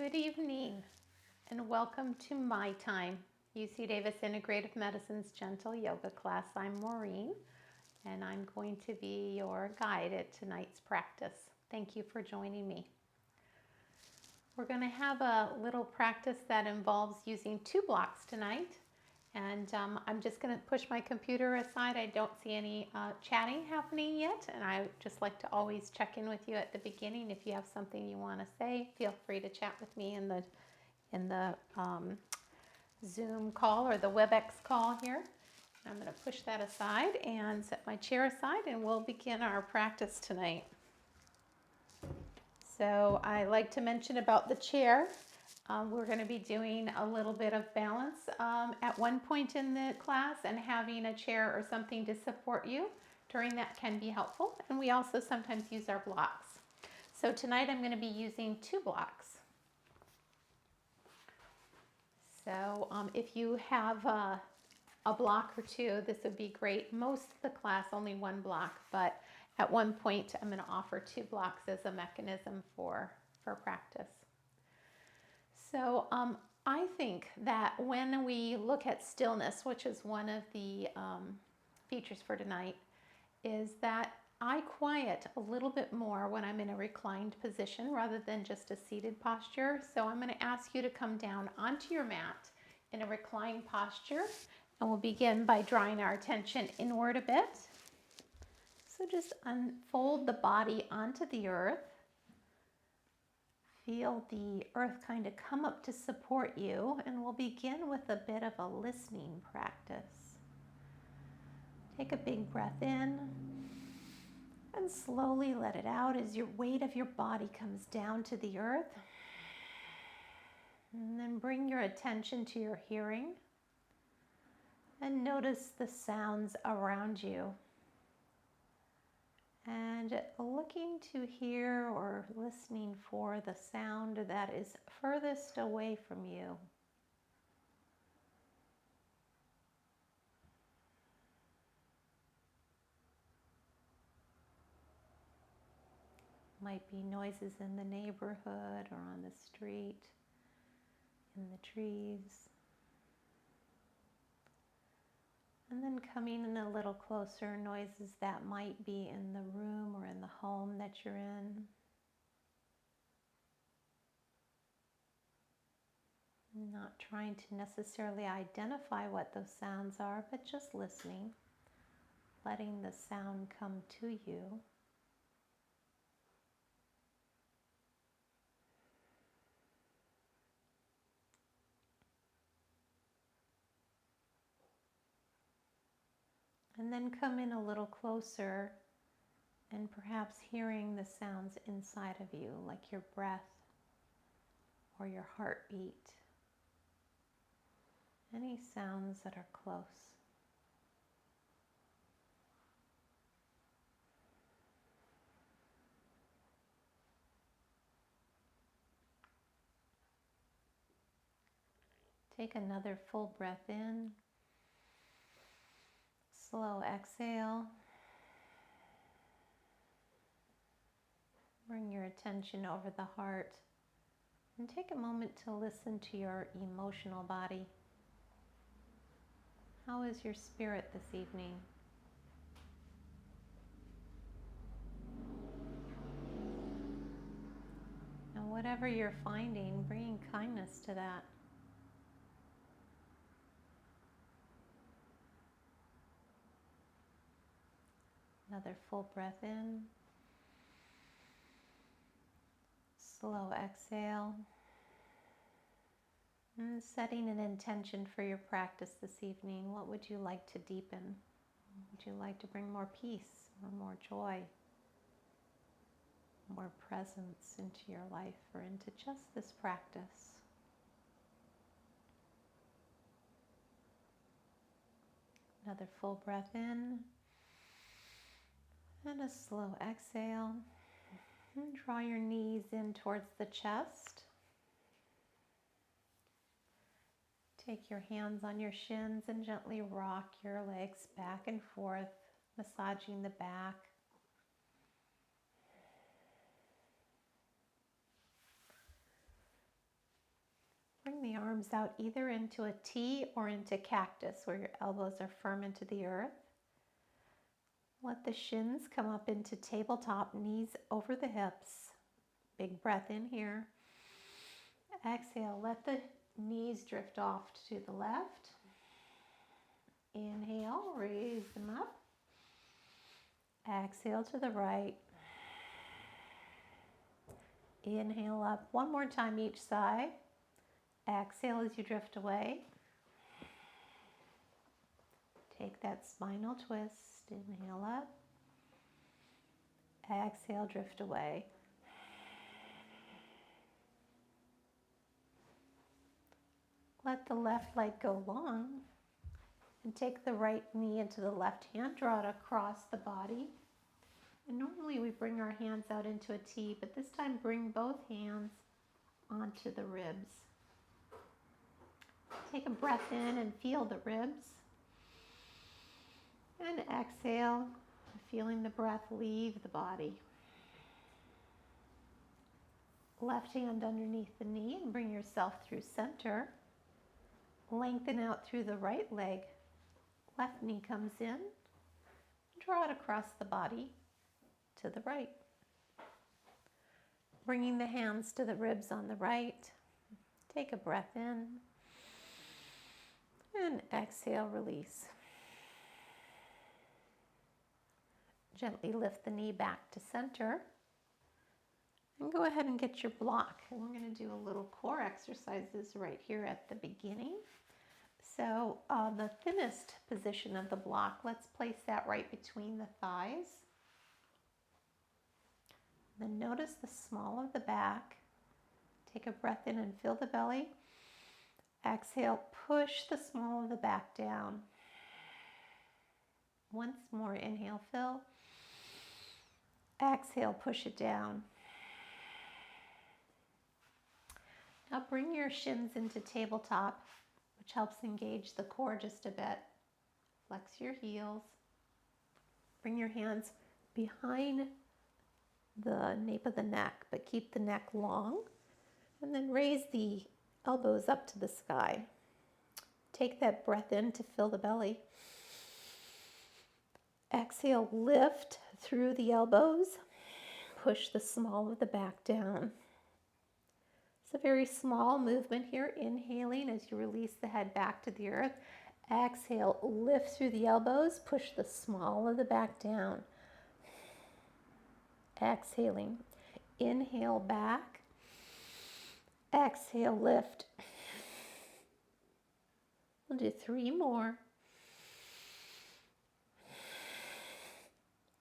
Good evening and welcome to my time. UC Davis Integrative Medicine's Gentle Yoga class. I'm Maureen and I'm going to be your guide at tonight's practice. Thank you for joining me. We're going to have a little practice that involves using 2 blocks tonight. And I'm just going to push my computer aside. I don't see any chatting happening yet. And I just like to always check in with you at the beginning. If you have something you want to say, feel free to chat with me in the Zoom call or the WebEx call here. I'm going to push that aside and set my chair aside, and we'll begin our practice tonight. So I like to mention about the chair. We're going to be doing a little bit of balance at one point in the class, and having a chair or something to support you during that can be helpful. And we also sometimes use our blocks. So tonight I'm going to be using 2 blocks. So if you have a block or 2, this would be great. Most of the class only 1 block, but at one point I'm going to offer 2 blocks as a mechanism for practice. So I think that when we look at stillness, which is one of the features for tonight, is that I quiet a little bit more when I'm in a reclined position rather than just a seated posture. So I'm going to ask you to come down onto your mat in a reclined posture, and we'll begin by drawing our attention inward a bit. So just unfold the body onto the earth. Feel the earth kind of come up to support you, and we'll begin with a bit of a listening practice. Take a big breath in and slowly let it out as your weight of your body comes down to the earth. And then bring your attention to your hearing and notice the sounds around you. And looking to hear or listening for the sound that is furthest away from you. Might be noises in the neighborhood or on the street, in the trees. And then coming in a little closer, noises that might be in the room or in the home that you're in. Not trying to necessarily identify what those sounds are, but just listening, letting the sound come to you. And then come in a little closer and perhaps hearing the sounds inside of you, like your breath or your heartbeat. Any sounds that are close. Take another full breath in. Slow exhale. Bring your attention over the heart and take a moment to listen to your emotional body. How is your spirit this evening? And whatever you're finding, bringing kindness to that. Another full breath in. Slow exhale. And setting an intention for your practice this evening. What would you like to deepen? Would you like to bring more peace or more joy? More presence into your life or into just this practice? Another full breath in. And a slow exhale. And draw your knees in towards the chest. Take your hands on your shins and gently rock your legs back and forth, massaging the back. arms out either into a T or into cactus, where your elbows are firm into the earth. Let the shins come up into tabletop, knees over the hips. Big breath in here. Exhale, let the knees drift off to the left. Inhale, raise them up. Exhale to the right. Inhale up. One more time each side. Exhale as you drift away. Take that spinal twist. Inhale up. Exhale, drift away. Let the left leg go long and take the right knee into the left hand. Draw it across the body. And normally we bring our hands out into a T, but this time bring both hands onto the ribs. Take a breath in and feel the ribs. And exhale, feeling the breath leave the body. Left hand underneath the knee and bring yourself through center. Lengthen out through the right leg. Left knee comes in. Draw it across the body to the right. Bringing the hands to the ribs on the right. Take a breath in. And exhale, release. Gently lift the knee back to center. And go ahead and get your block. And we're going to do a little core exercises right here at the beginning. So the thinnest position of the block, let's place that right between the thighs. Then notice the small of the back. Take a breath in and fill the belly. Exhale, push the small of the back down. Once more, inhale, fill. Exhale, push it down. Now bring your shins into tabletop, which helps engage the core just a bit. Flex your heels. Bring your hands behind the nape of the neck, but keep the neck long. And then raise the elbows up to the sky. Take that breath in to fill the belly. Exhale, lift through the elbows. Push the small of the back down. It's a very small movement here. Inhaling as you release the head back to the earth. Exhale, lift through the elbows. Push the small of the back down. Exhaling. Inhale back. Exhale, lift. We'll do 3 more.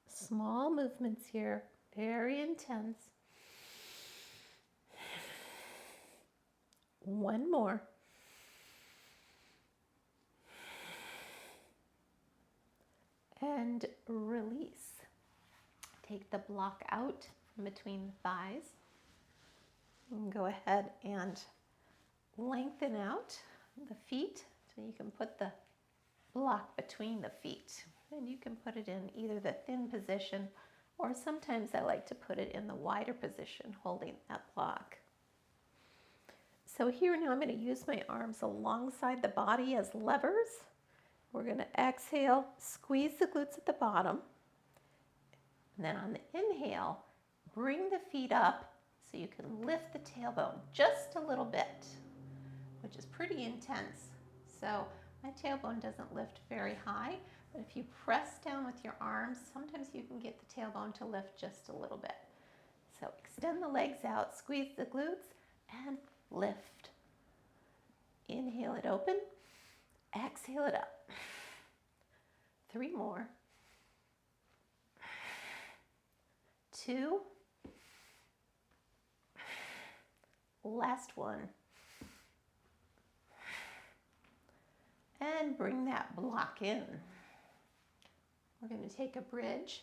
Small movements here, very intense. 1 more. And release. Take the block out from between the thighs. And go ahead and lengthen out the feet so you can put the block between the feet. And you can put it in either the thin position, or sometimes I like to put it in the wider position, holding that block. So here now I'm going to use my arms alongside the body as levers. We're going to exhale, squeeze the glutes at the bottom. And then on the inhale, bring the feet up so you can lift the tailbone just a little bit, which is pretty intense. So my tailbone doesn't lift very high, but if you press down with your arms, sometimes you can get the tailbone to lift just a little bit. So extend the legs out, squeeze the glutes, and lift. Inhale it open, exhale it up. 3 more. 2. Last one. And bring that block in. We're going to take a bridge.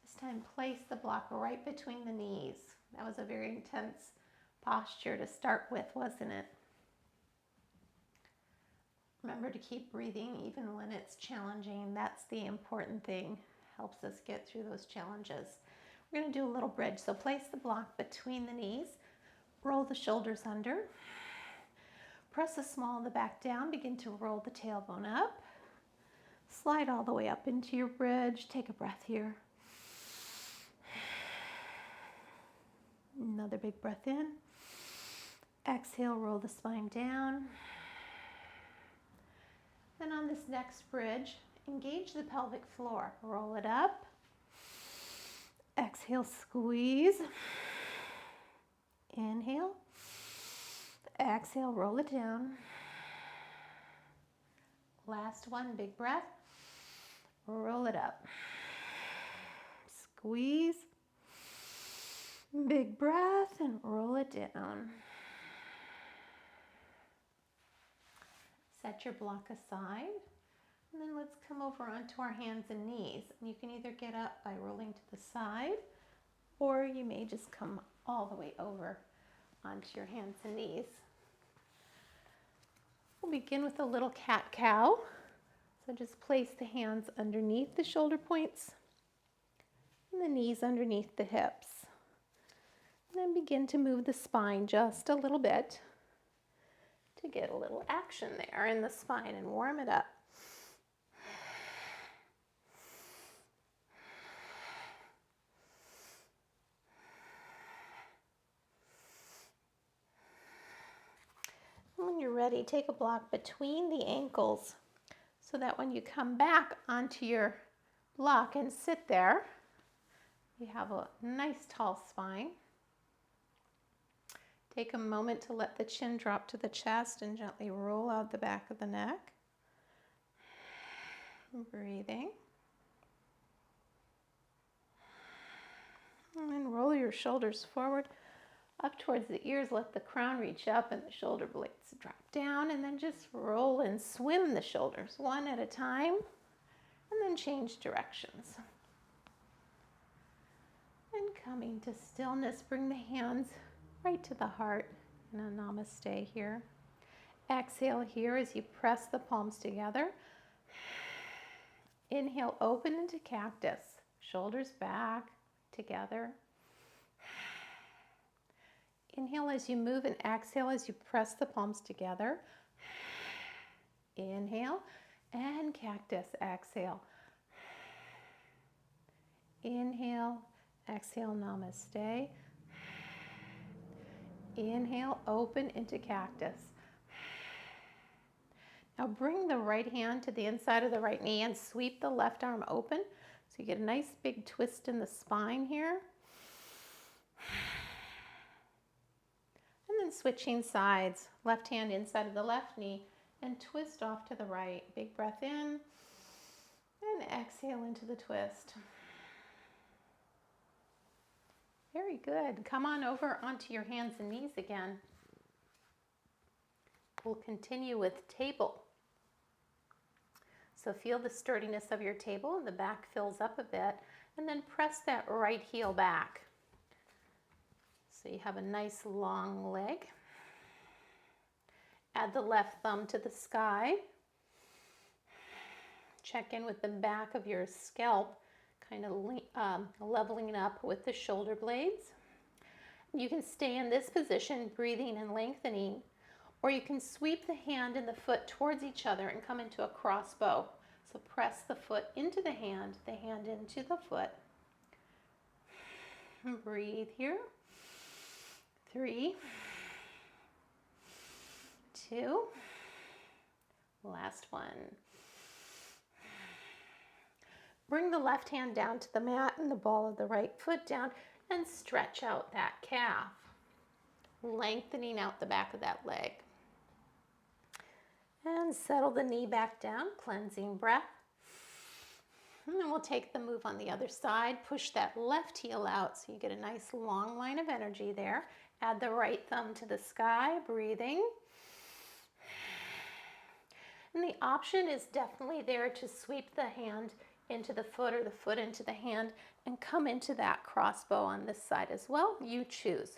This time place the block right between the knees. That was a very intense posture to start with, wasn't it? Remember to keep breathing even when it's challenging. That's the important thing. Helps us get through those challenges. We're going to do a little bridge. So place the block between the knees. Roll the shoulders under. Press the small of the back down, begin to roll the tailbone up. Slide all the way up into your bridge. Take a breath here. Another big breath in. Exhale, roll the spine down. Then on this next bridge, engage the pelvic floor. Roll it up. Exhale, squeeze. Inhale. Exhale, roll it down. Last one, big breath. Roll it up. Squeeze. Big breath and roll it down. Set your block aside. And then let's come over onto our hands and knees. And you can either get up by rolling to the side, or you may just come all the way over onto your hands and knees. We'll begin with a little cat-cow. So just place the hands underneath the shoulder points and the knees underneath the hips. And then begin to move the spine just a little bit to get a little action there in the spine and warm it up. When you're ready, take a block between the ankles so that when you come back onto your block and sit there, you have a nice tall spine. Take a moment to let the chin drop to the chest and gently roll out the back of the neck. Breathing. And then roll your shoulders forward up towards the ears. Let the crown reach up and the shoulder blades drop down, and then just roll and swim the shoulders one at a time, and then change directions. And coming to stillness, bring the hands right to the heart in a namaste here. Exhale here as you press the palms together. Inhale, open into cactus, shoulders back together. Inhale as you move and exhale as you press the palms together. Inhale and cactus, exhale. Inhale, exhale, namaste. Inhale, open into cactus. Now bring the right hand to the inside of the right knee and sweep the left arm open. So you get a nice big twist in the spine here. And then switching sides, left hand inside of the left knee and twist off to the right. Big breath in and exhale into the twist. Very good. Come on over onto your hands and knees again. We'll continue with table. So feel the sturdiness of your table and the back fills up a bit, and then press that right heel back. So you have a nice long leg. Add the left thumb to the sky. Check in with the back of your scalp, kind of leveling up with the shoulder blades. You can stay in this position, breathing and lengthening, or you can sweep the hand and the foot towards each other and come into a crossbow. So press the foot into the hand into the foot. Breathe here. 3, 2, last one. Bring the left hand down to the mat and the ball of the right foot down and stretch out that calf, lengthening out the back of that leg. And settle the knee back down, cleansing breath. And then we'll take the move on the other side. Push that left heel out so you get a nice long line of energy there. Add the right thumb to the sky, breathing. And the option is definitely there to sweep the hand into the foot or the foot into the hand and come into that crossbow on this side as well. You choose.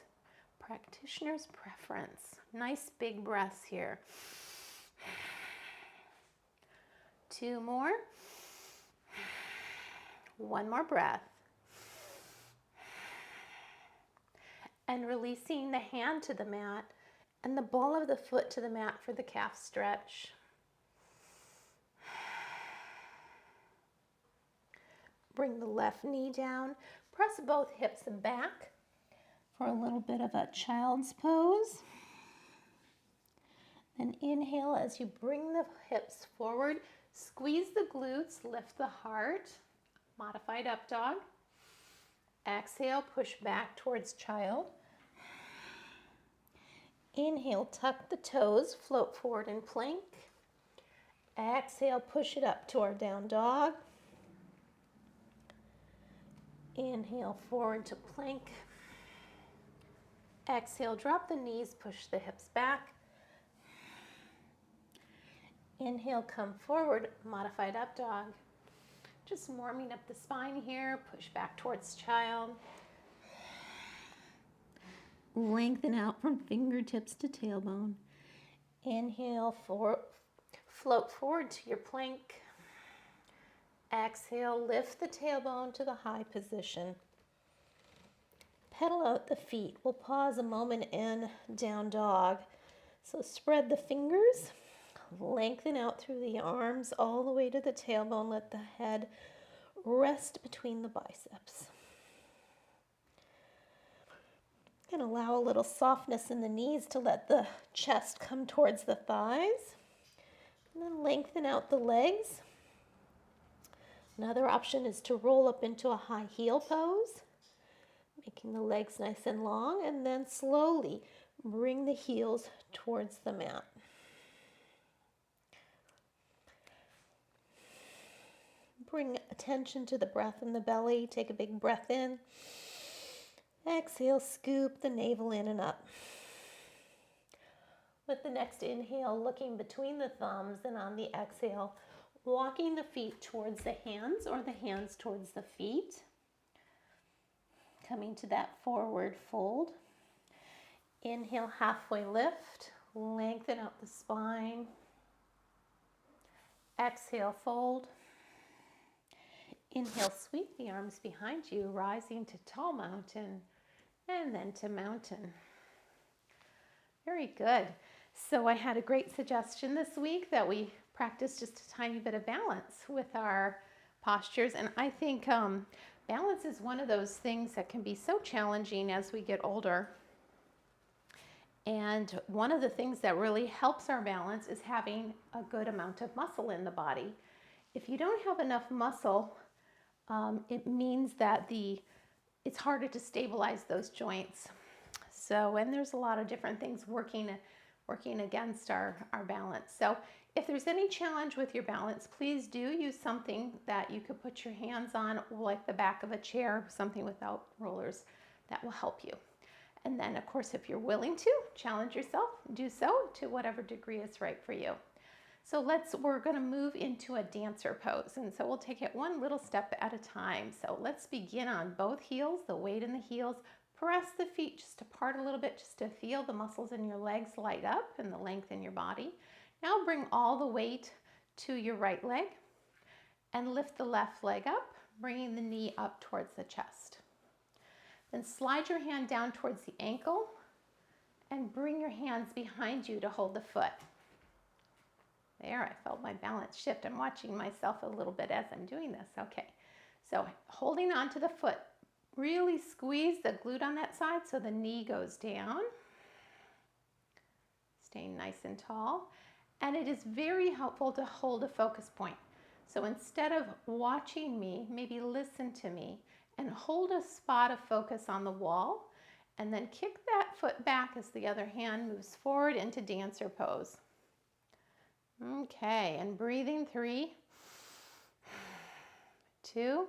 Practitioner's preference. Nice big breaths here. 2 more. 1 more breath. And releasing the hand to the mat and the ball of the foot to the mat for the calf stretch. Bring the left knee down, press both hips back for a little bit of a child's pose. Then inhale as you bring the hips forward, squeeze the glutes, lift the heart, modified up dog. Exhale, push back towards child. Inhale, tuck the toes, float forward in plank. Exhale, push it up to our down dog. Inhale, forward to plank. Exhale, drop the knees, push the hips back. Inhale, come forward, modified up dog. Just warming up the spine here, push back towards child. Lengthen out from fingertips to tailbone. Inhale, float forward to your plank. Exhale, lift the tailbone to the high position. Pedal out the feet. We'll pause a moment in down dog. So spread the fingers, lengthen out through the arms all the way to the tailbone. Let the head rest between the biceps. And allow a little softness in the knees to let the chest come towards the thighs. And then lengthen out the legs. Another option is to roll up into a high heel pose, making the legs nice and long, and then slowly bring the heels towards the mat. Bring attention to the breath in the belly. Take a big breath in. Exhale, scoop the navel in and up. With the next inhale, looking between the thumbs, and on the exhale, walking the feet towards the hands or the hands towards the feet. Coming to that forward fold. Inhale, halfway lift. Lengthen out the spine. Exhale, fold. Inhale, sweep the arms behind you, rising to tall mountain and then to mountain. Very good. So I had a great suggestion this week that we practice just a tiny bit of balance with our postures. And I think balance is one of those things that can be so challenging as we get older. And one of the things that really helps our balance is having a good amount of muscle in the body. If you don't have enough muscle, it means that it's harder to stabilize those joints. So, and there's a lot of different things working against our balance. So if there's any challenge with your balance, please do use something that you could put your hands on, like the back of a chair, something without rollers that will help you. And then, of course, if you're willing to challenge yourself, do so to whatever degree is right for you. So we're going to move into a dancer pose. And so we'll take it one little step at a time. So let's begin on both heels, the weight in the heels. Press the feet just apart a little bit, just to feel the muscles in your legs light up and the length in your body. Now bring all the weight to your right leg and lift the left leg up, bringing the knee up towards the chest. Then slide your hand down towards the ankle and bring your hands behind you to hold the foot. There, I felt my balance shift. I'm watching myself a little bit as I'm doing this. Okay, so holding on to the foot, really squeeze the glute on that side so the knee goes down. Staying nice and tall. And it is very helpful to hold a focus point. So instead of watching me, maybe listen to me and hold a spot of focus on the wall, and then kick that foot back as the other hand moves forward into dancer pose. Okay, and breathing 3, 2,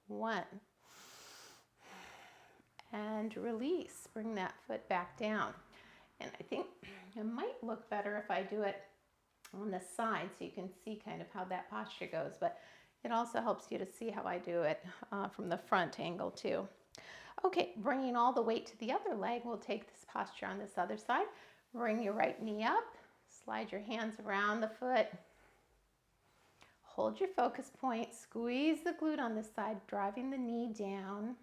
1. And release. Bring that foot back down. And I think it might look better if I do it on the side so you can see kind of how that posture goes. But it also helps you to see how I do it from the front angle too. Okay, bringing all the weight to the other leg, we'll take this posture on this other side. Bring your right knee up, slide your hands around the foot. Hold your focus point, squeeze the glute on this side, driving the knee down.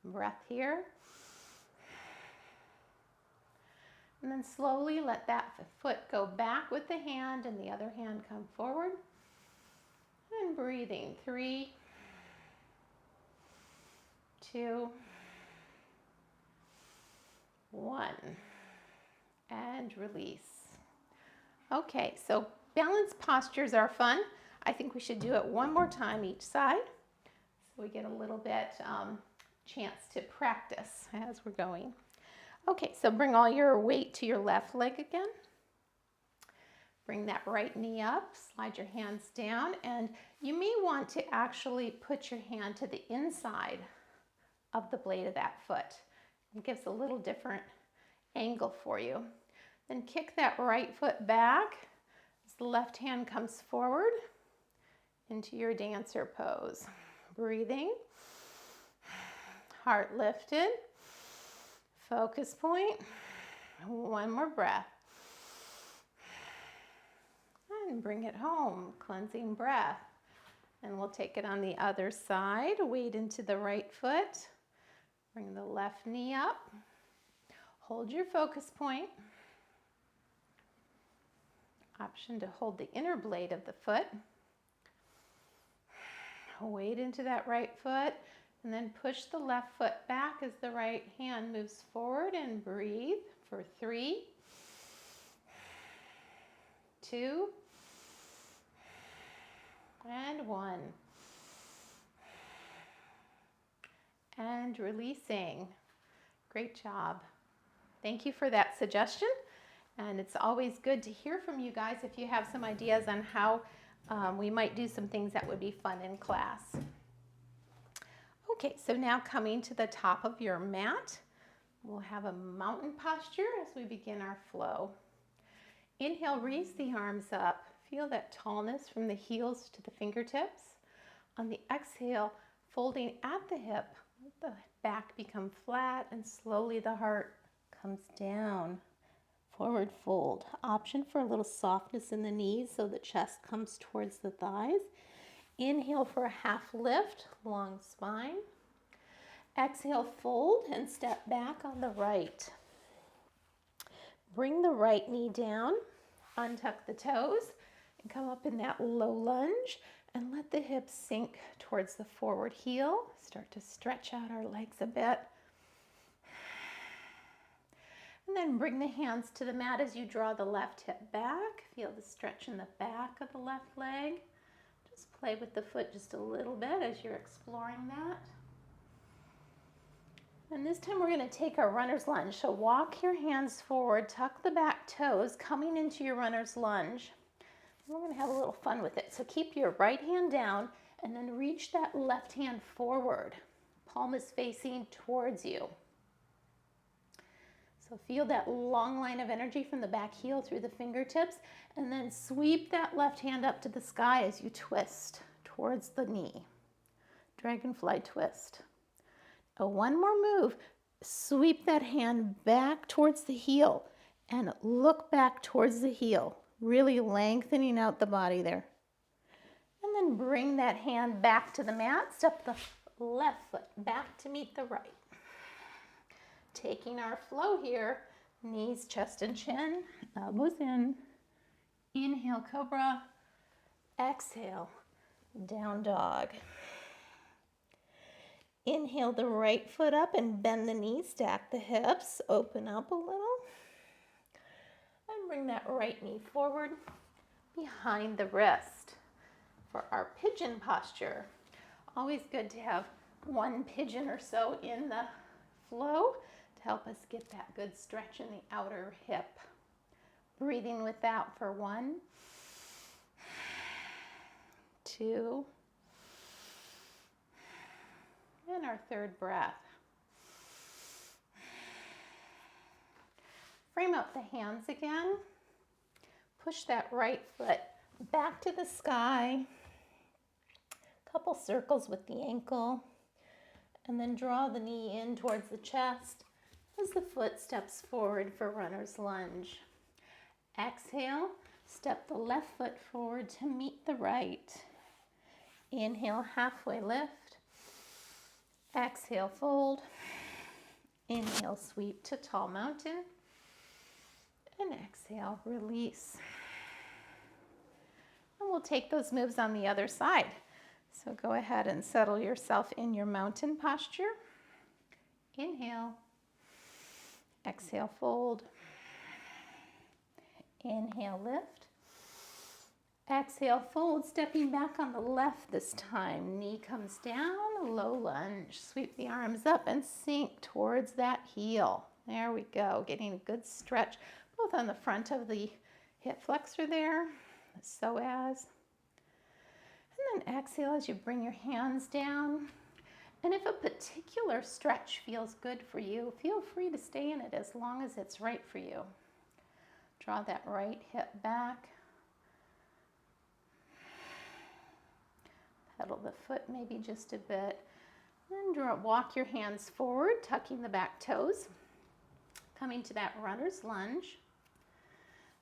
Breath here. And then slowly let that foot go back with the hand and the other hand come forward. And breathing, 3, 2, 1. And release. Okay, so balance postures are fun. I think we should do it one more time each side so we get a little bit chance to practice as we're going. Okay, so bring all your weight to your left leg again. Bring that right knee up, slide your hands down, and you may want to actually put your hand to the inside of the blade of that foot. It gives a little different angle for you. Then kick that right foot back as the left hand comes forward into your dancer pose. Breathing, heart lifted, focus point, one more breath. And bring it home, cleansing breath. And we'll take it on the other side, weight into the right foot, bring the left knee up, hold your focus point. Option to hold the inner blade of the foot. Weight into that right foot, and then push the left foot back as the right hand moves forward, and breathe for 3, 2, and 1. And releasing. Great job. Thank you for that suggestion. And it's always good to hear from you guys if you have some ideas on how we might do some things that would be fun in class. Okay, so now coming to the top of your mat, we'll have a mountain posture as we begin our flow. Inhale, raise the arms up. Feel that tallness from the heels to the fingertips. On the exhale, folding at the hip, let the back become flat, and slowly the heart comes down. Forward fold. Option for a little softness in the knees so the chest comes towards the thighs. Inhale for a half lift, long spine. Exhale, fold and step back on the right. Bring the right knee down, untuck the toes, and come up in that low lunge, and let the hips sink towards the forward heel. Start to stretch out our legs a bit. And then bring the hands to the mat as you draw the left hip back. Feel the stretch in the back of the left leg. Just play with the foot just a little bit as you're exploring that. And this time we're going to take our runner's lunge. So walk your hands forward, tuck the back toes, coming into your runner's lunge. We're going to have a little fun with it. So keep your right hand down and then reach that left hand forward. Palm is facing towards you. So feel that long line of energy from the back heel through the fingertips, and then sweep that left hand up to the sky as you twist towards the knee. Dragonfly twist. One more move. Sweep that hand back towards the heel and look back towards the heel, really lengthening out the body there. And then bring that hand back to the mat. Step the left foot back to meet the right. Taking our flow here, knees, chest, and chin, elbows in. Inhale, cobra. Exhale, down dog. Inhale the right foot up and bend the knees, stack the hips, open up a little. And bring that right knee forward behind the wrist for our pigeon posture. Always good to have one pigeon or so in the flow to help us get that good stretch in the outer hip. Breathing with that for 1, 2, and our third breath. Frame up the hands again. Push that right foot back to the sky. Couple circles with the ankle. And then draw the knee in towards the chest as the foot steps forward for runner's lunge. Exhale, step the left foot forward to meet the right. Inhale, halfway lift. Exhale, fold. Inhale, sweep to tall mountain. And exhale, release. And we'll take those moves on the other side. So go ahead and settle yourself in your mountain posture. Inhale. Exhale, fold. Inhale, lift. Exhale, fold, stepping back on the left this time. Knee comes down, low lunge. Sweep the arms up and sink towards that heel. There we go, getting a good stretch, both on the front of the hip flexor there, the psoas. And then exhale as you bring your hands down. And if a particular stretch feels good for you, feel free to stay in it as long as it's right for you. Draw that right hip back. Pedal the foot maybe just a bit. And walk your hands forward, tucking the back toes. Coming to that runner's lunge.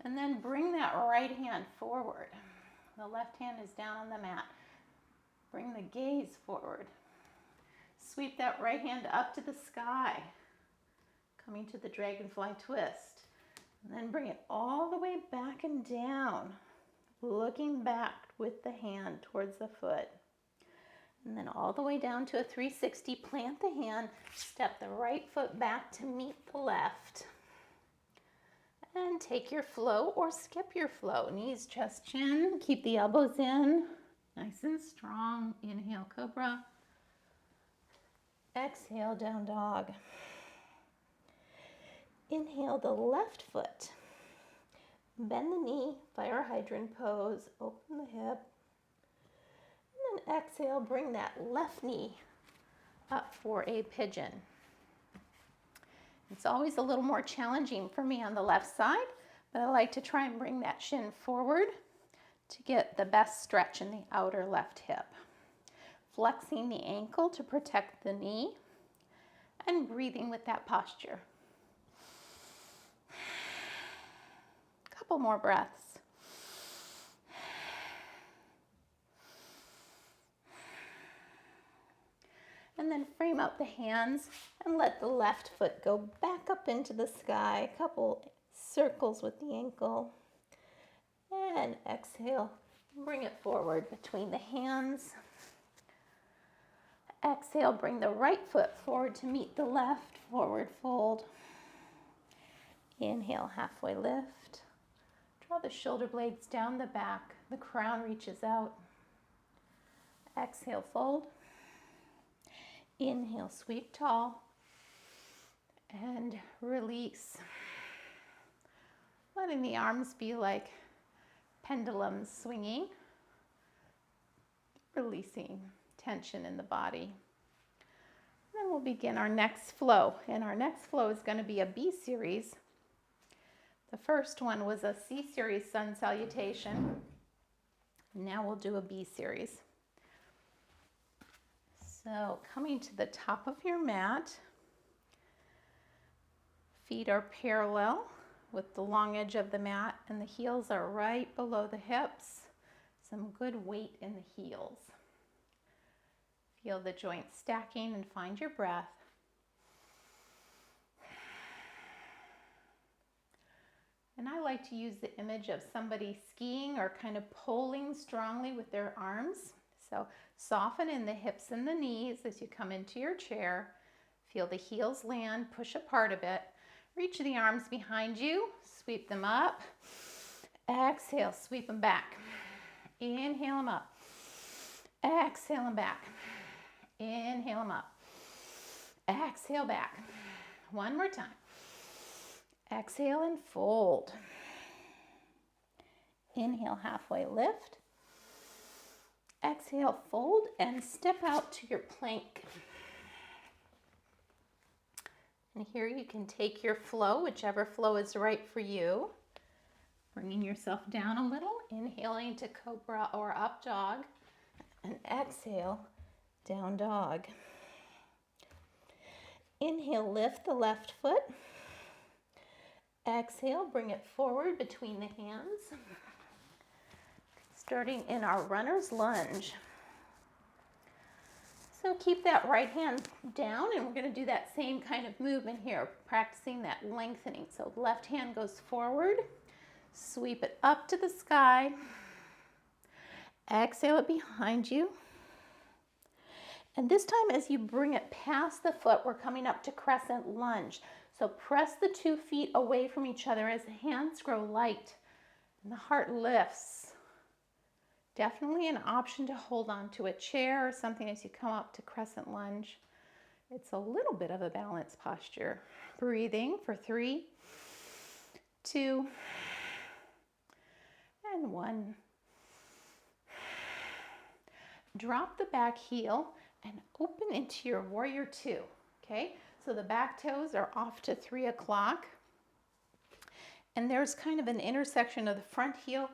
And then bring that right hand forward. The left hand is down on the mat. Bring the gaze forward. Sweep that right hand up to the sky. Coming to the dragonfly twist. And then bring it all the way back and down. Looking back with the hand towards the foot. And then all the way down to a 360. Plant the hand. Step the right foot back to meet the left. And take your flow or skip your flow. Knees, chest, chin. Keep the elbows in. Nice and strong. Inhale, cobra. Exhale, down dog. Inhale the left foot. Bend the knee, fire hydrant pose. Open the hip. And then exhale, bring that left knee up for a pigeon. It's always a little more challenging for me on the left side, but I like to try and bring that shin forward to get the best stretch in the outer left hip. Flexing the ankle to protect the knee and breathing with that posture. Couple more breaths. And then frame out the hands and let the left foot go back up into the sky. A couple circles with the ankle. And exhale, bring it forward between the hands. Exhale, bring the right foot forward to meet the left, forward fold. Inhale, halfway lift. Draw the shoulder blades down the back. The crown reaches out. Exhale, fold. Inhale, sweep tall. And release. Letting the arms be like pendulums swinging. Releasing tension in the body. Then we'll begin our next flow. And our next flow is going to be a B series. The first one was a C series sun salutation. Now we'll do a B series. So coming to the top of your mat, feet are parallel with the long edge of the mat and the heels are right below the hips. Some good weight in the heels. Feel the joints stacking and find your breath. And I like to use the image of somebody skiing or kind of pulling strongly with their arms. So soften in the hips and the knees as you come into your chair. Feel the heels land, push apart a bit. Reach the arms behind you, sweep them up. Exhale, sweep them back. Inhale them up. Exhale them back. Inhale them up. Exhale back. One more time. Exhale and fold. Inhale, halfway lift. Exhale, fold and step out to your plank. And here you can take your flow, whichever flow is right for you. Bringing yourself down a little, inhaling to cobra or up dog, and exhale, down dog. Inhale, lift the left foot. Exhale, bring it forward between the hands. Starting in our runner's lunge. So keep that right hand down, and we're going to do that same kind of movement here, practicing that lengthening. So left hand goes forward, sweep it up to the sky, exhale it behind you. And this time as you bring it past the foot, we're coming up to crescent lunge. So press the 2 feet away from each other as the hands grow light and the heart lifts. Definitely an option to hold on to a chair or something as you come up to crescent lunge. It's a little bit of a balance posture. Breathing for 3, 2, and 1. Drop the back heel and open into your warrior 2. Okay, so the back toes are off to 3 o'clock. And there's kind of an intersection of the front heel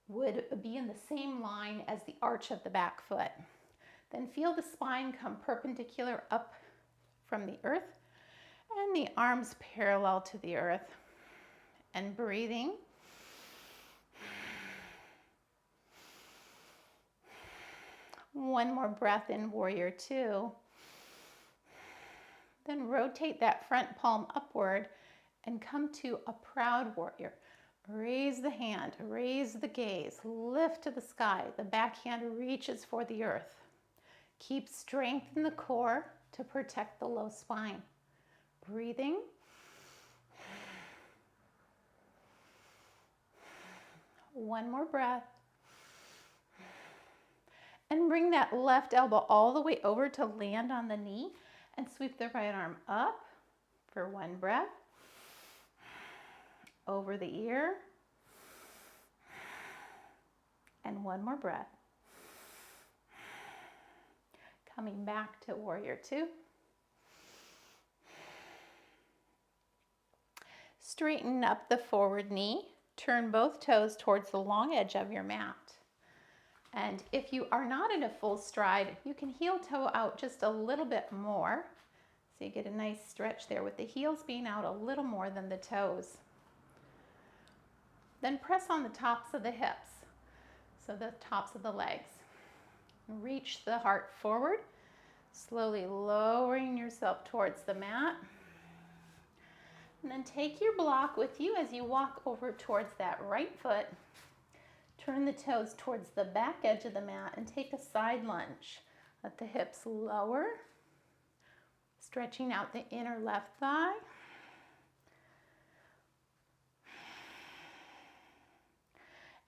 would be in the same line as the arch of the back foot. Then feel the spine come perpendicular up from the earth and the arms parallel to the earth. And breathing. One more breath in warrior 2. Then rotate that front palm upward and come to a proud warrior. Raise the hand, raise the gaze, lift to the sky. The back hand reaches for the earth. Keep strength in the core to protect the low spine. Breathing. One more breath. And bring that left elbow all the way over to land on the knee and sweep the right arm up for 1 breath. Over the ear. And 1 more breath. Coming back to warrior 2. Straighten up the forward knee. Turn both toes towards the long edge of your mat. And if you are not in a full stride, you can heel toe out just a little bit more. So you get a nice stretch there with the heels being out a little more than the toes. Then press on the tops of the hips, so the tops of the legs. Reach the heart forward, slowly lowering yourself towards the mat. And then take your block with you as you walk over towards that right foot. Turn the toes towards the back edge of the mat and take a side lunge. Let the hips lower, stretching out the inner left thigh.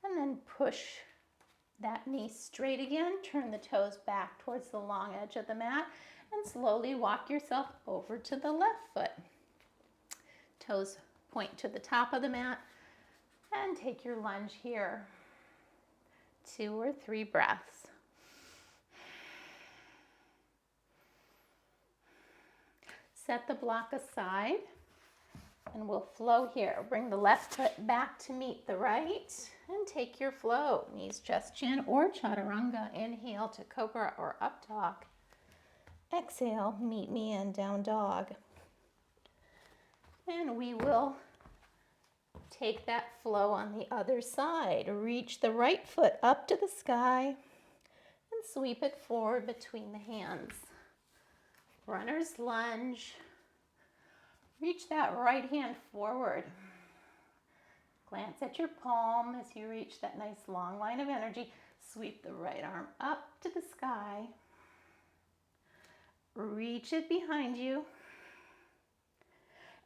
And then push that knee straight again. Turn the toes back towards the long edge of the mat and slowly walk yourself over to the left foot. Toes point to the top of the mat and take your lunge here. 2 or 3 breaths. Set the block aside and we'll flow here. Bring the left foot back to meet the right and take your flow. Knees, chest, chin, or chaturanga. Inhale to cobra or up dog. Exhale, meet me in down dog. And we will take that flow on the other side. Reach the right foot up to the sky and sweep it forward between the hands. Runner's lunge. Reach that right hand forward. Glance at your palm as you reach that nice long line of energy. Sweep the right arm up to the sky. Reach it behind you.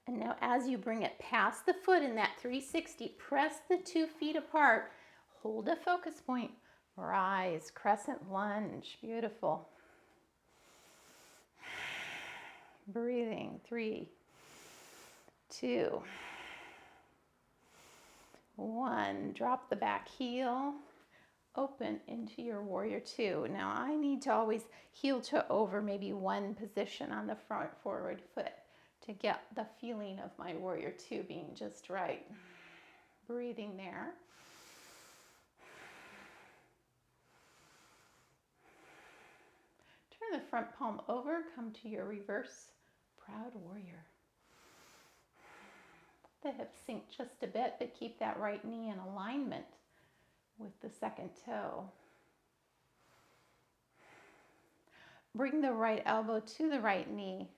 And now as you bring it past the foot in that 360, press the 2 feet apart. Hold a focus point. Rise, crescent lunge. Beautiful. Breathing. 3, 2, 1. Drop the back heel. Open into your warrior 2. Now I need to always heel toe over maybe one position on the front forward foot to get the feeling of my warrior 2 being just right. Breathing there. Turn the front palm over, come to your reverse proud warrior. The hips sink just a bit, but keep that right knee in alignment with the second toe. Bring the right elbow to the right knee.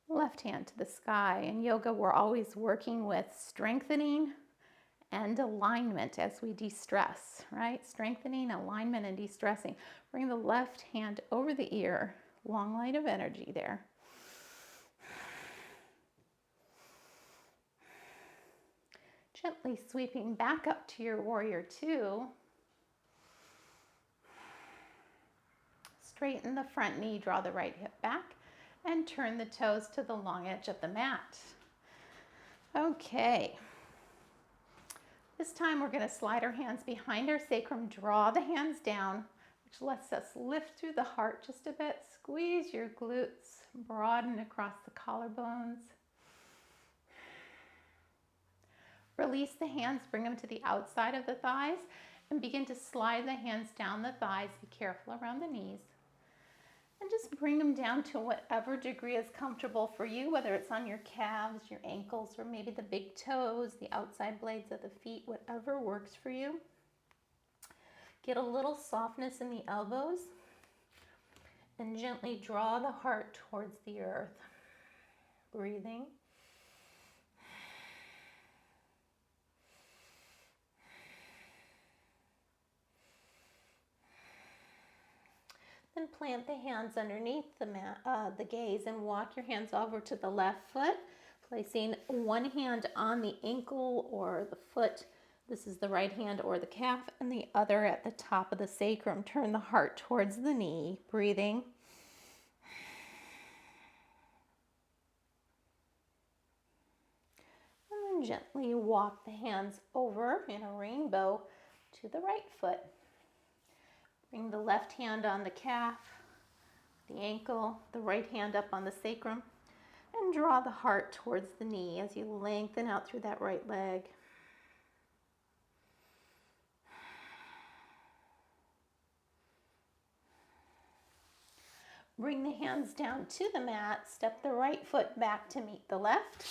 Left hand to the sky. In yoga, we're always working with strengthening and alignment as we de-stress, right? Strengthening, alignment, and de-stressing. Bring the left hand over the ear. Long line of energy there. Gently sweeping back up to your warrior two. Straighten the front knee, draw the right hip back, and turn the toes to the long edge of the mat. Okay. This time we're going to slide our hands behind our sacrum, draw the hands down, which lets us lift through the heart just a bit. Squeeze your glutes, broaden across the collarbones. Release the hands, bring them to the outside of the thighs, and begin to slide the hands down the thighs. Be careful around the knees. And just bring them down to whatever degree is comfortable for you, whether it's on your calves, your ankles, or maybe the big toes, the outside blades of the feet, whatever works for you. Get a little softness in the elbows and gently draw the heart towards the earth. Breathing. Then plant the hands underneath the gaze and walk your hands over to the left foot, placing one hand on the ankle or the foot. This is the right hand or the calf, and the other at the top of the sacrum. Turn the heart towards the knee, breathing. And then gently walk the hands over in a rainbow to the right foot. Bring the left hand on the calf, the ankle, the right hand up on the sacrum, and draw the heart towards the knee as you lengthen out through that right leg. Bring the hands down to the mat, step the right foot back to meet the left,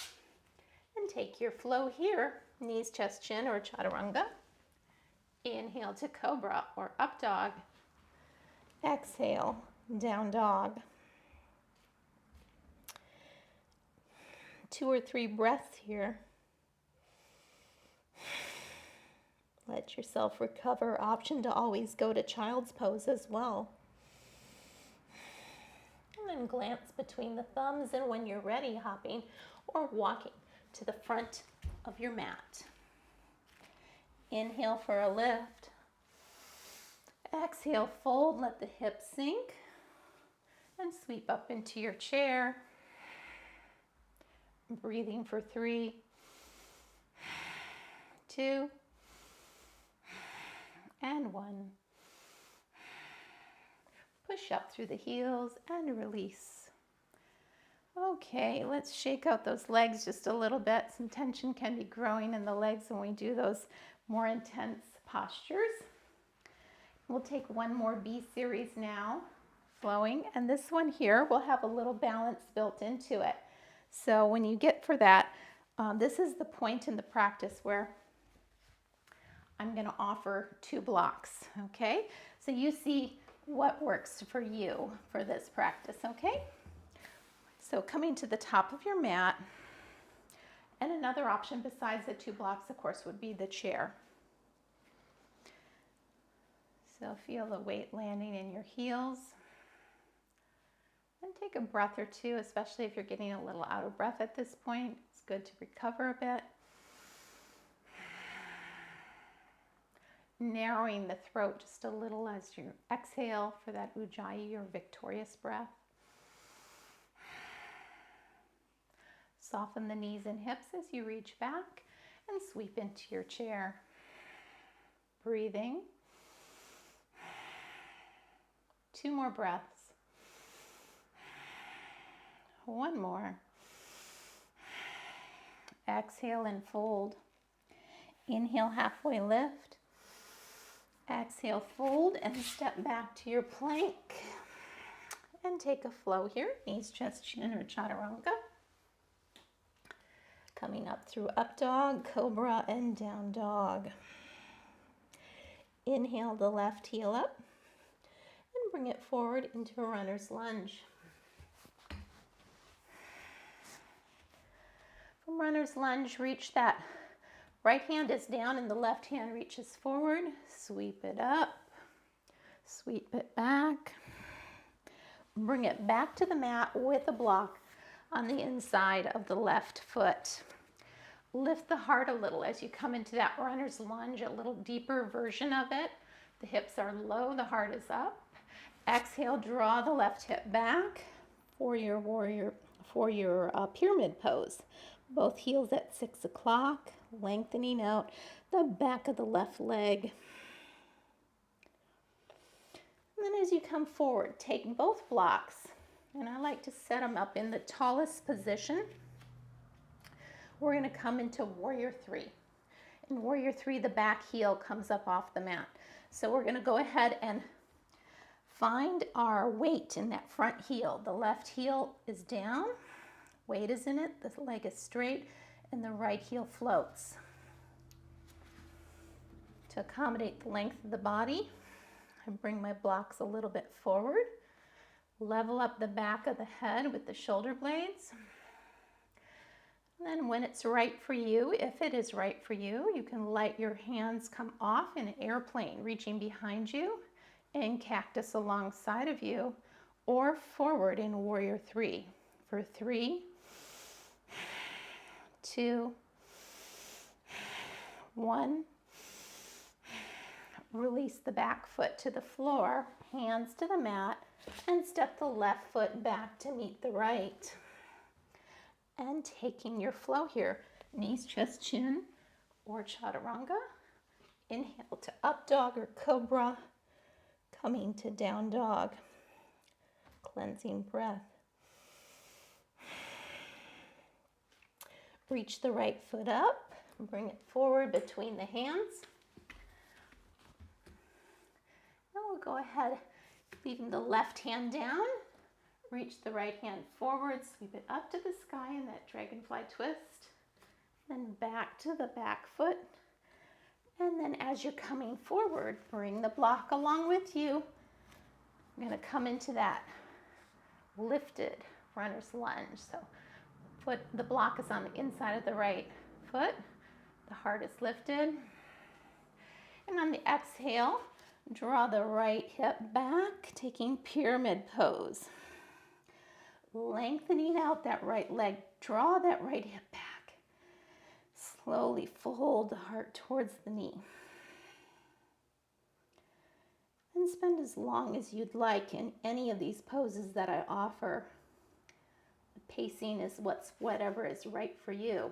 and take your flow here, knees, chest, chin, or chaturanga. Inhale to cobra or up dog. Exhale, down dog. 2 or 3 breaths here. Let yourself recover. Option to always go to child's pose as well. And then glance between the thumbs, and when you're ready, hopping or walking to the front of your mat. Inhale for a lift. Exhale, fold, let the hips sink, and sweep up into your chair. Breathing for 3, 2, and 1. Push up through the heels and release. Okay, let's shake out those legs just a little bit. Some tension can be growing in the legs when we do those more intense postures. We'll take one more B series now, flowing, and this one here will have a little balance built into it. So when you get for that, this is the point in the practice where I'm going to offer 2 blocks, okay? So you see what works for you for this practice, okay? So coming to the top of your mat, and another option besides the 2 blocks, of course, would be the chair. So feel the weight landing in your heels. And take a breath or two, especially if you're getting a little out of breath at this point. It's good to recover a bit. Narrowing the throat just a little as you exhale for that ujjayi or victorious breath. Soften the knees and hips as you reach back and sweep into your chair. Breathing. 2 more breaths. 1 more. Exhale and fold. Inhale, halfway lift. Exhale, fold, and step back to your plank. And take a flow here, knees, chest, chin, or chaturanga. Coming up through up dog, cobra, and down dog. Inhale the left heel up. And bring it forward into a runner's lunge. From runner's lunge, reach that right hand is down and the left hand reaches forward. Sweep it up, sweep it back. Bring it back to the mat with a block on the inside of the left foot. Lift the heart a little as you come into that runner's lunge, a little deeper version of it. The hips are low, the heart is up. Exhale, draw the left hip back for your pyramid pose. Both heels at 6 o'clock, lengthening out the back of the left leg. And then as you come forward, take both blocks, and I like to set them up in the tallest position. We're going to come into warrior 3. In warrior 3, the back heel comes up off the mat. So we're going to go ahead and find our weight in that front heel. The left heel is down, weight is in it, the leg is straight, and the right heel floats. To accommodate the length of the body, I bring my blocks a little bit forward, level up the back of the head with the shoulder blades. And then when it's right for you, if it is right for you, you can let your hands come off in an airplane, reaching behind you and cactus alongside of you, or forward in warrior 3. For 3, 2, 1. Release the back foot to the floor, hands to the mat, and step the left foot back to meet the right. And taking your flow here, knees, chest, chin, or chaturanga. Inhale to up dog or cobra, coming to down dog. Cleansing breath. Reach the right foot up, bring it forward between the hands. Now we'll go ahead, leaving the left hand down, reach the right hand forward, sweep it up to the sky in that dragonfly twist, then back to the back foot. And then as you're coming forward, bring the block along with you. I'm going to come into that lifted runner's lunge. So the block is on the inside of the right foot. The heart is lifted. And on the exhale, draw the right hip back, taking pyramid pose. Lengthening out that right leg, draw that right hip back. Slowly fold the heart towards the knee. And spend as long as you'd like in any of these poses that I offer. The pacing is whatever is right for you.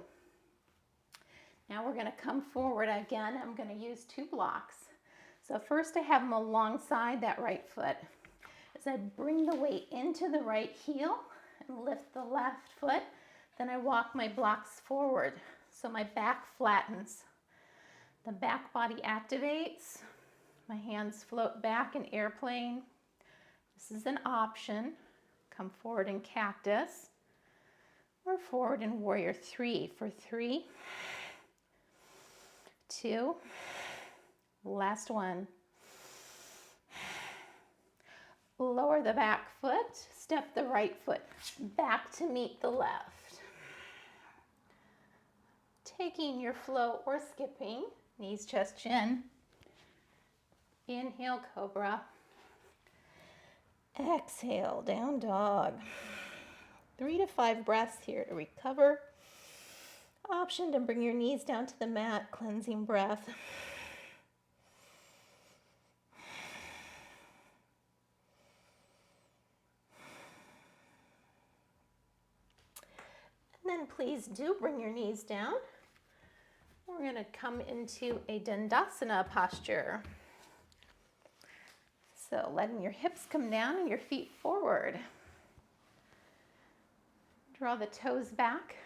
Now we're going to come forward again. I'm going to use 2 blocks. So first I have them alongside that right foot. As I bring the weight into the right heel and lift the left foot, then I walk my blocks forward. So my back flattens. The back body activates. My hands float back in airplane. This is an option. Come forward in cactus or forward in warrior 3 for 3, 2, last one. Lower the back foot, step the right foot back to meet the left. Taking your flow or skipping, knees, chest, chin. Inhale, cobra. Exhale, down dog. 3 to 5 breaths here to recover. Option to bring your knees down to the mat, cleansing breath. And then please do bring your knees down. We're going to come into a Dandasana posture. So letting your hips come down and your feet forward. Draw the toes back.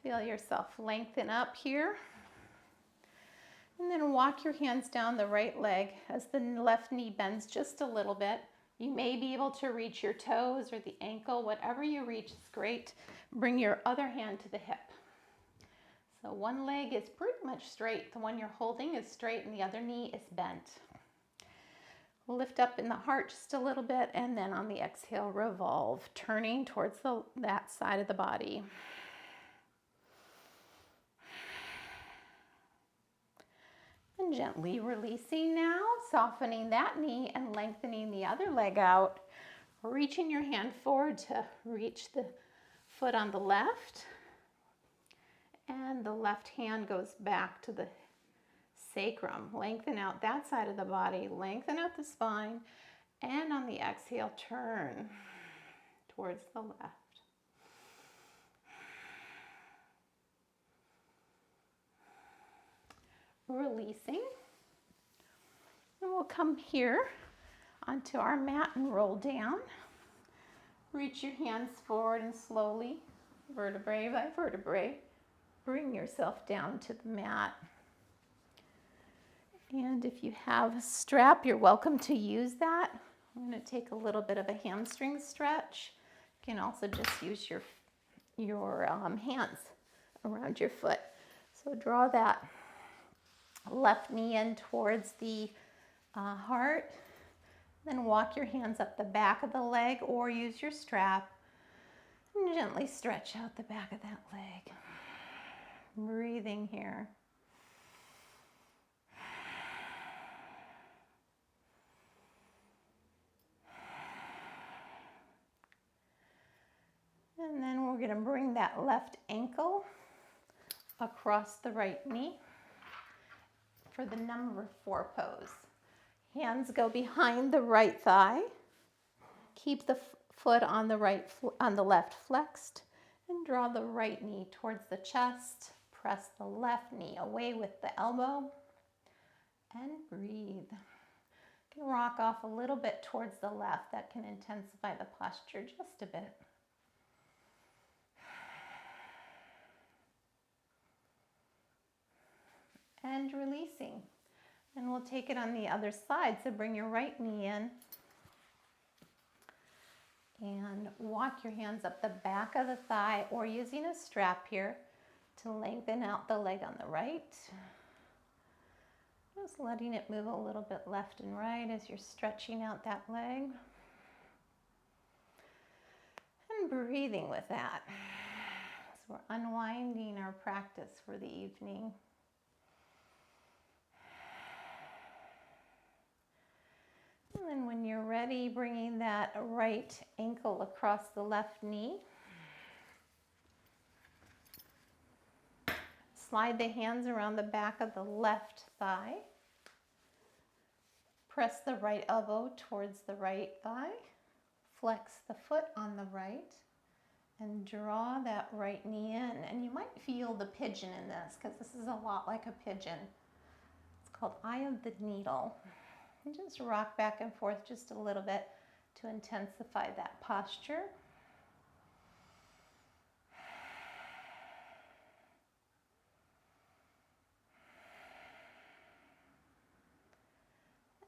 Feel yourself lengthen up here. And then walk your hands down the right leg as the left knee bends just a little bit. You may be able to reach your toes or the ankle, whatever you reach is great. Bring your other hand to the hip. So one leg is pretty much straight. The one you're holding is straight and the other knee is bent. Lift up in the heart just a little bit, and then on the exhale, revolve, turning towards that side of the body. And gently releasing now, softening that knee and lengthening the other leg out. Reaching your hand forward to reach the foot on the left. And the left hand goes back to the sacrum. Lengthen out that side of the body, lengthen out the spine, and on the exhale, turn towards the left. Releasing. And we'll come here onto our mat and roll down. Reach your hands forward and slowly, vertebrae by vertebrae, bring yourself down to the mat. And if you have a strap, you're welcome to use that. I'm going to take a little bit of a hamstring stretch. You can also just use your hands around your foot. So draw that left knee in towards the heart. Then walk your hands up the back of the leg or use your strap and gently stretch out the back of that leg. Breathing here. And then we're going to bring that left ankle across the right knee for the number 4 pose. Hands go behind the right thigh. Keep the foot on the left flexed and draw the right knee towards the chest. Press the left knee away with the elbow and breathe. You can rock off a little bit towards the left. That can intensify the posture just a bit. And releasing. And we'll take it on the other side. So bring your right knee in and walk your hands up the back of the thigh or using a strap here to lengthen out the leg on the right. Just letting it move a little bit left and right as you're stretching out that leg. And breathing with that. So we're unwinding our practice for the evening. And then when you're ready, bringing that right ankle across the left knee. Slide the hands around the back of the left thigh. Press the right elbow towards the right thigh. Flex the foot on the right and draw that right knee in. And you might feel the pigeon in this because this is a lot like a pigeon. It's called Eye of the Needle. And just rock back and forth just a little bit to intensify that posture.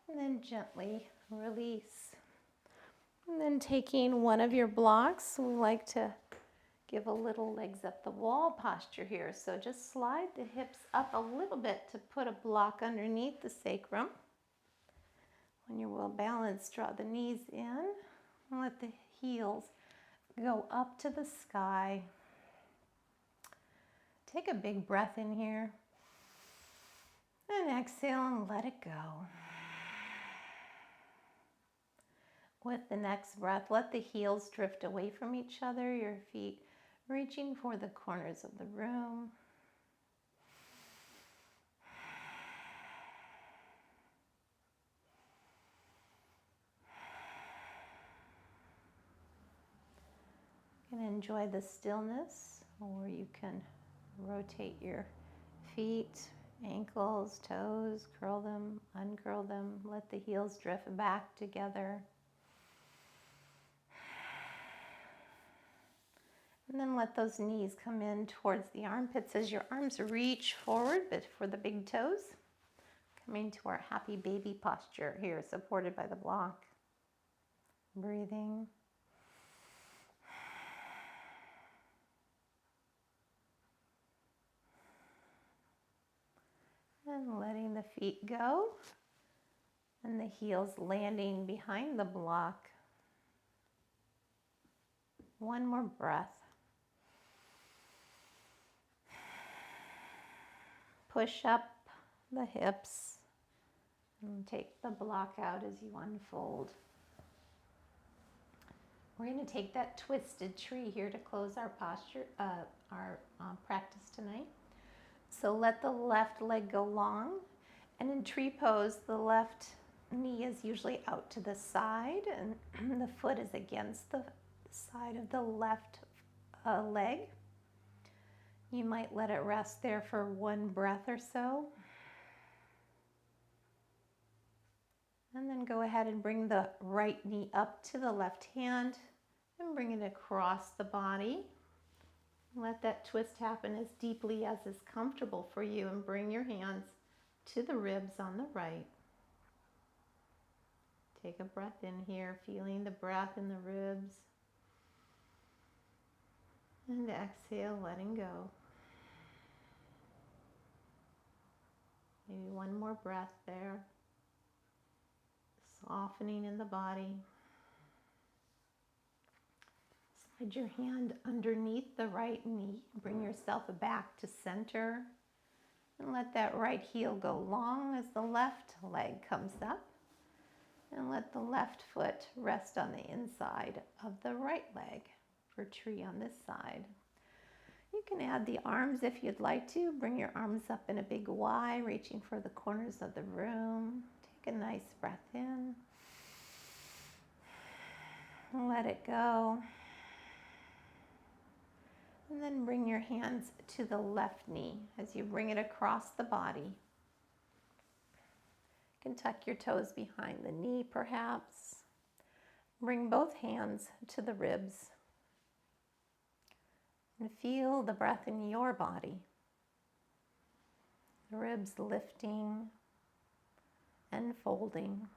And then gently release. And then taking one of your blocks, we like to give a little legs up the wall posture here. So just slide the hips up a little bit to put a block underneath the sacrum. When you're well balanced, draw the knees in and let the heels go up to the sky. Take a big breath in here and exhale and let it go. With the next breath, let the heels drift away from each other, your feet reaching for the corners of the room. You can enjoy the stillness, or you can rotate your feet, ankles, toes, curl them, uncurl them, let the heels drift back together. And then let those knees come in towards the armpits as your arms reach forward, but for the big toes. Coming to our happy baby posture here, supported by the block. Breathing. And letting the feet go. And the heels landing behind the block. One more breath. Push up the hips and take the block out as you unfold. We're going to take that twisted tree here to close our posture, our practice tonight. So let the left leg go long, and in tree pose, the left knee is usually out to the side, and the foot is against the side of the left leg. You might let it rest there for one breath or so. And then go ahead and bring the right knee up to the left hand and bring it across the body. Let that twist happen as deeply as is comfortable for you, and bring your hands to the ribs on the right. Take a breath in here, feeling the breath in the ribs. And exhale, letting go. Maybe one more breath there. Softening in the body. Slide your hand underneath the right knee. Bring yourself back to center. And let that right heel go long as the left leg comes up. And let the left foot rest on the inside of the right leg for tree on this side. You can add the arms if you'd like to. Bring your arms up in a big Y, reaching for the corners of the room. Take a nice breath in. Let it go. And then bring your hands to the left knee as you bring it across the body. You can tuck your toes behind the knee perhaps. Bring both hands to the ribs. And feel the breath in your body. The ribs lifting and folding.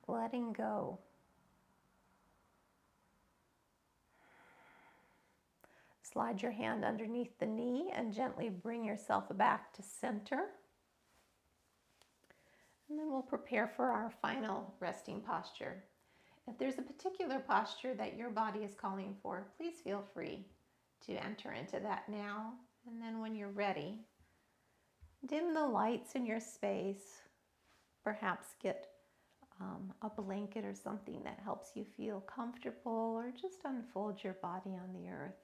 Letting go. Slide your hand underneath the knee and gently bring yourself back to center. And then we'll prepare for our final resting posture. If there's a particular posture that your body is calling for, please feel free to enter into that now. And then when you're ready, dim the lights in your space. Perhaps get a blanket or something that helps you feel comfortable, or just unfold your body on the earth.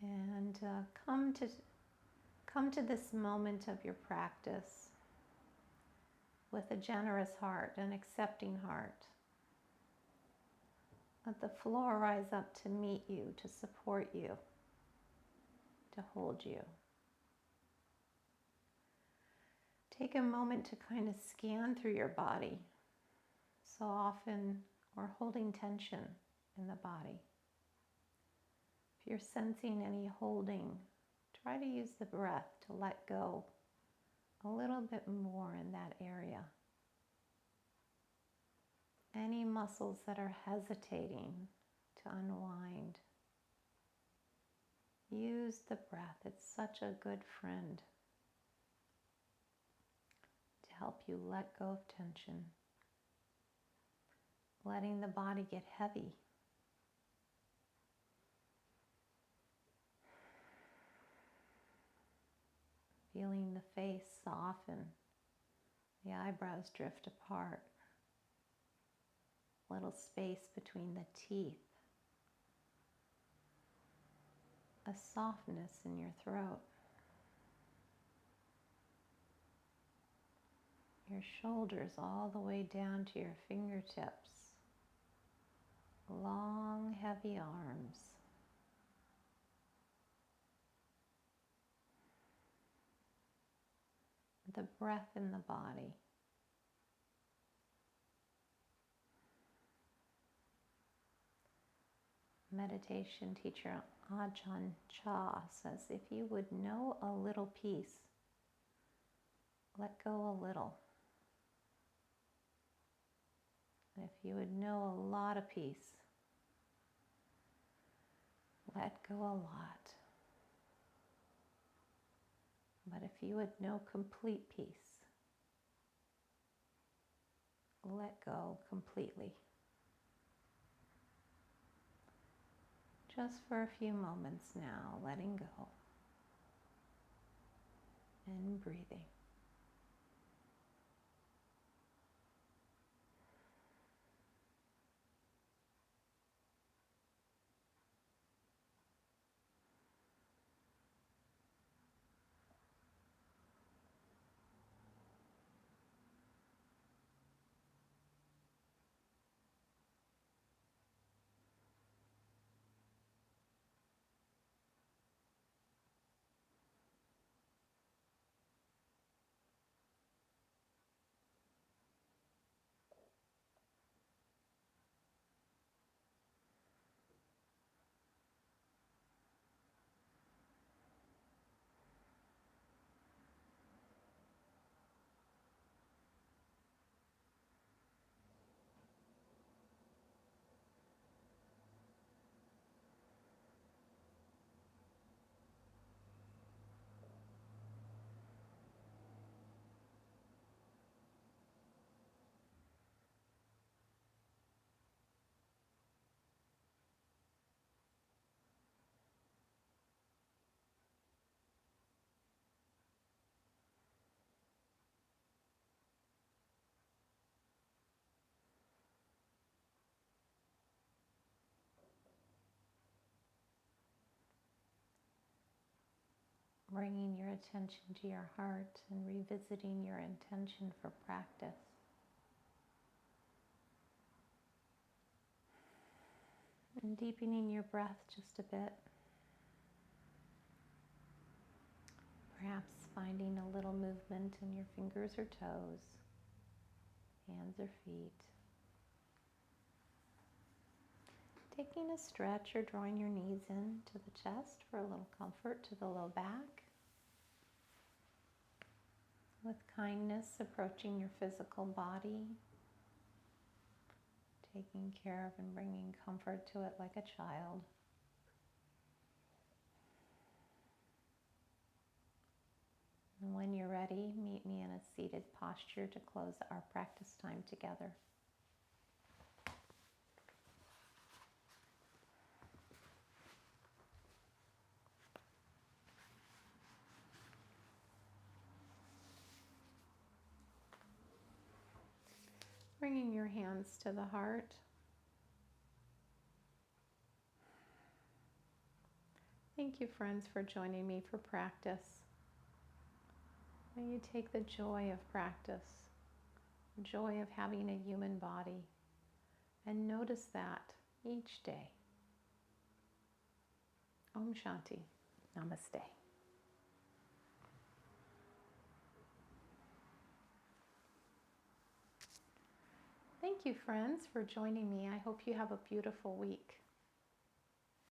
And come to this moment of your practice with a generous heart, an accepting heart. Let the floor rise up to meet you, to support you, to hold you. Take a moment to kind of scan through your body. So often we're holding tension in the body. If you're sensing any holding, try to use the breath to let go a little bit more in that area. Any muscles that are hesitating to unwind, use the breath. It's such a good friend to help you let go of tension, letting the body get heavy. Feeling the face soften, the eyebrows drift apart, little space between the teeth, a softness in your throat. Your shoulders all the way down to your fingertips, long, heavy arms. The breath in the body. Meditation teacher Ajahn Chah says, if you would know a little peace, let go a little. And if you would know a lot of peace, let go a lot. But if you would know complete peace, let go completely. Just for a few moments now, letting go and breathing. Bringing your attention to your heart and revisiting your intention for practice. And deepening your breath just a bit. Perhaps finding a little movement in your fingers or toes, hands or feet. Taking a stretch or drawing your knees in to the chest for a little comfort to the low back. With kindness, approaching your physical body, taking care of and bringing comfort to it like a child. And when you're ready, meet me in a seated posture to close our practice time together. Bringing your hands to the heart. Thank you, friends, for joining me for practice. May you take the joy of practice, the joy of having a human body, and notice that each day. Om Shanti. Namaste. Thank you, friends, for joining me. I hope you have a beautiful week.